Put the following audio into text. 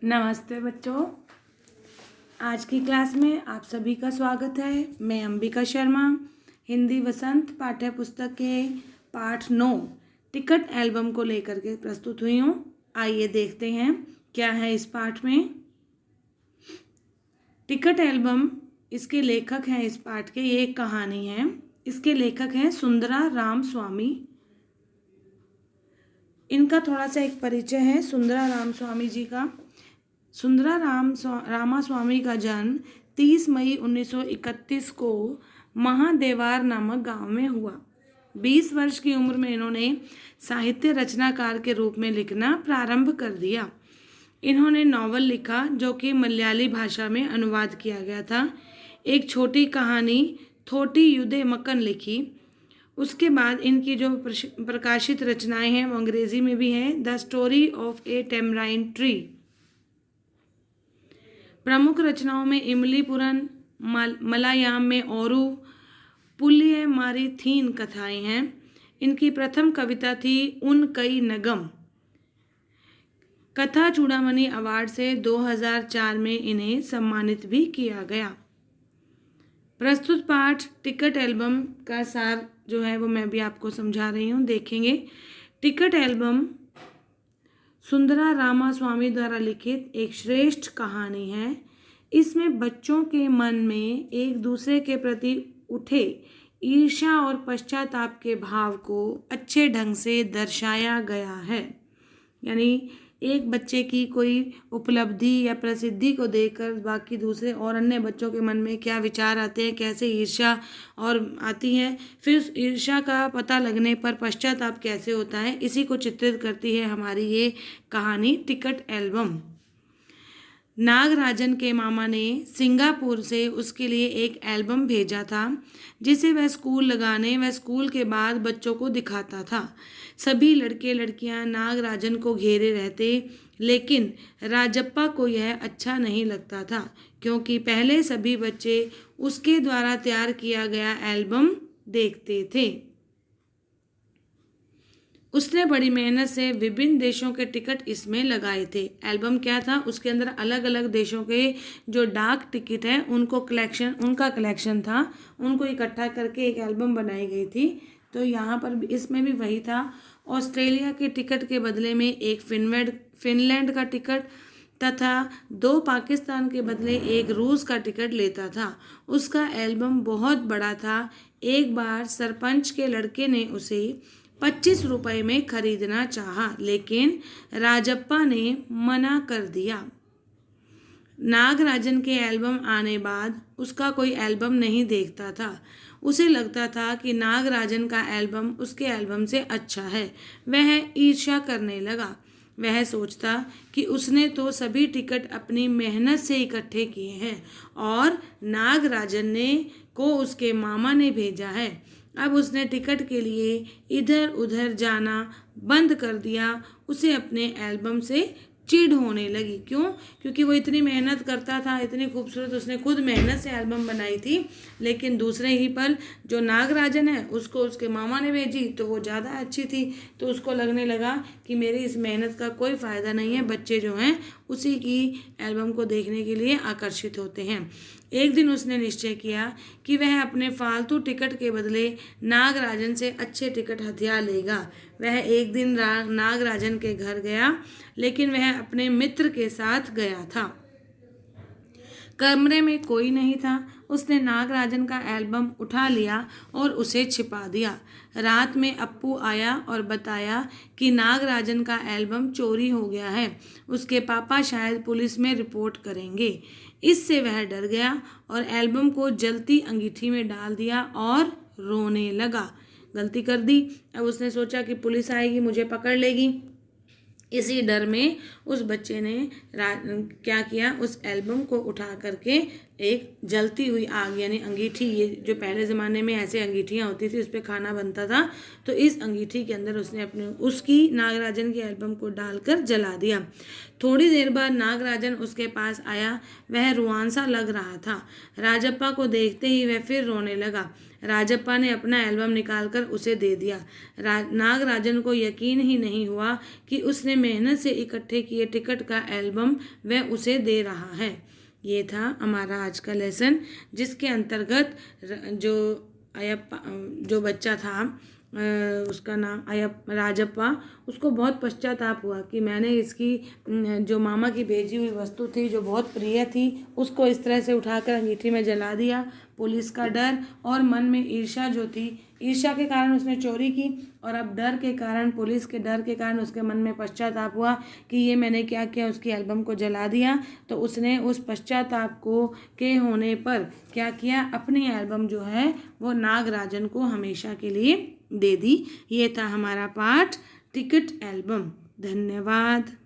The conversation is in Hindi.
नमस्ते बच्चों। आज की क्लास में आप सभी का स्वागत है। मैं अंबिका शर्मा हिंदी वसंत पाठ्य पुस्तक के पाठ 9 टिकट एल्बम को लेकर के प्रस्तुत हुई हूँ। आइए देखते हैं क्या है इस पाठ में। टिकट एल्बम, इसके लेखक हैं इस पाठ के, ये एक कहानी है। इसके लेखक हैं सुंदरा राम स्वामी। इनका थोड़ा सा एक परिचय है सुंदरा राम स्वामी जी का। सुंदरा रामास्वामी का जन्म 30 मई 1931 को महादेवार नामक गांव में हुआ। 20 वर्ष की उम्र में इन्होंने साहित्य रचनाकार के रूप में लिखना प्रारंभ कर दिया। इन्होंने नॉवल लिखा जो कि मलयाली भाषा में अनुवाद किया गया था। एक छोटी कहानी थोटी युदे मकन लिखी। उसके बाद इनकी जो प्रकाशित रचनाएं हैं वो अंग्रेजी में भी हैं। The story of a tamarind tree. प्रमुख रचनाओं में इमलीपुरम, मलायाम में औरू, पुलियमारीथीन कथाएं हैं। इनकी प्रथम कविता थी उन कई नगम। कथा चूड़ामणि अवार्ड से 2004 में इन्हें सम्मानित भी किया गया। प्रस्तुत पाठ टिकट एल्बम का सार जो है वो मैं भी आपको समझा रही हूँ, देखेंगे। टिकट एल्बम सुंदरा रामास्वामी द्वारा लिखित एक श्रेष्ठ कहानी है। इसमें बच्चों के मन में एक दूसरे के प्रति उठे ईर्ष्या और पश्चाताप के भाव को अच्छे ढंग से दर्शाया गया है। यानी एक बच्चे की कोई उपलब्धि या प्रसिद्धि को देखकर बाकी दूसरे और अन्य बच्चों के मन में क्या विचार आते हैं, कैसे ईर्ष्या और आती है, फिर उस ईर्ष्या का पता लगने पर पश्चाताप कैसे होता है, इसी को चित्रित करती है हमारी ये कहानी टिकट एल्बम। नागराजन के मामा ने सिंगापुर से उसके लिए एक एल्बम भेजा था जिसे वह स्कूल लगाने व स्कूल के बाद बच्चों को दिखाता था। सभी लड़के लड़कियां नागराजन को घेरे रहते, लेकिन राजप्पा को यह अच्छा नहीं लगता था क्योंकि पहले सभी बच्चे उसके द्वारा तैयार किया गया एल्बम देखते थे। उसने बड़ी मेहनत से विभिन्न देशों के टिकट इसमें लगाए थे। एल्बम क्या था, उसके अंदर अलग अलग देशों के जो डाक टिकट हैं उनका कलेक्शन था, उनको इकट्ठा करके एक एल्बम बनाई गई थी। तो यहाँ पर इसमें भी वही था। ऑस्ट्रेलिया के टिकट के बदले में एक फिनलैंड का टिकट तथा 2 पाकिस्तान के बदले एक रूस का टिकट लेता था। उसका एल्बम बहुत बड़ा था। एक बार सरपंच के लड़के ने उसे 25 रुपये में खरीदना चाहा, लेकिन राजप्पा ने मना कर दिया। नागराजन के एल्बम आने बाद उसका कोई एल्बम नहीं देखता था। उसे लगता था कि नागराजन का एल्बम उसके एल्बम से अच्छा है। वह ईर्ष्या करने लगा। वह सोचता कि उसने तो सभी टिकट अपनी मेहनत से इकट्ठे किए हैं और नागराजन को उसके मामा ने भेजा है। अब उसने टिकट के लिए इधर उधर जाना बंद कर दिया। उसे अपने एल्बम से चिढ़ होने लगी। क्यों? क्योंकि वो इतनी मेहनत करता था, इतनी खूबसूरत उसने खुद मेहनत से एल्बम बनाई थी, लेकिन दूसरे ही पल जो नागराजन है उसको उसके मामा ने भेजी तो वो ज़्यादा अच्छी थी। तो उसको लगने लगा कि मेरी इस मेहनत का कोई फ़ायदा नहीं है। बच्चे जो हैं उसी की एल्बम को देखने के लिए आकर्षित होते हैं। एक दिन उसने निश्चय किया कि वह अपने फालतू टिकट के बदले नागराजन से अच्छे टिकट हथिया लेगा। वह एक दिन नागराजन के घर गया, लेकिन वह अपने मित्र के साथ गया था। कमरे में कोई नहीं था। उसने नागराजन का एल्बम उठा लिया और उसे छिपा दिया। रात में अप्पू आया और बताया कि नागराजन का एल्बम चोरी हो गया है। उसके पापा शायद पुलिस में रिपोर्ट करेंगे। इससे वह डर गया और एल्बम को जलती अंगीठी में डाल दिया और रोने लगा। गलती कर दी। अब उसने सोचा कि पुलिस आएगी, मुझे पकड़ लेगी। इसी डर में उस बच्चे ने क्या किया, उस एल्बम को उठा करके एक जलती हुई आग यानी अंगीठी, ये जो पहले ज़माने में ऐसे अंगीठियाँ होती थी, उस पर खाना बनता था, तो इस अंगीठी के अंदर उसने उसकी नागराजन की एल्बम को डालकर जला दिया। थोड़ी देर बाद नागराजन उसके पास आया। वह रुआंसा लग रहा था। राजप्पा को देखते ही वह फिर रोने लगा। राजप्पा ने अपना एल्बम निकालकर उसे दे दिया। नागराजन को यकीन ही नहीं हुआ कि उसने मेहनत से इकट्ठे किए टिकट का एल्बम वह उसे दे रहा है। ये था हमारा आज का लेसन, जिसके अंतर्गत जो अयप्पा जो बच्चा था उसका नाम राजप्पा, उसको बहुत पश्चाताप हुआ कि मैंने इसकी जो मामा की भेजी हुई वस्तु थी जो बहुत प्रिय थी उसको इस तरह से उठाकर अंगीठी में जला दिया। पुलिस का डर और मन में ईर्ष्या जो थी, ईर्ष्या के कारण उसने चोरी की, और अब डर के कारण, पुलिस के डर के कारण उसके मन में पश्चाताप हुआ कि ये मैंने क्या किया, उसकी एल्बम को जला दिया। तो उसने उस पश्चाताप को के होने पर क्या किया, अपनी एल्बम जो है वो नागराजन को हमेशा के लिए दे दी। ये था हमारा पाठ टिकट एल्बम। धन्यवाद।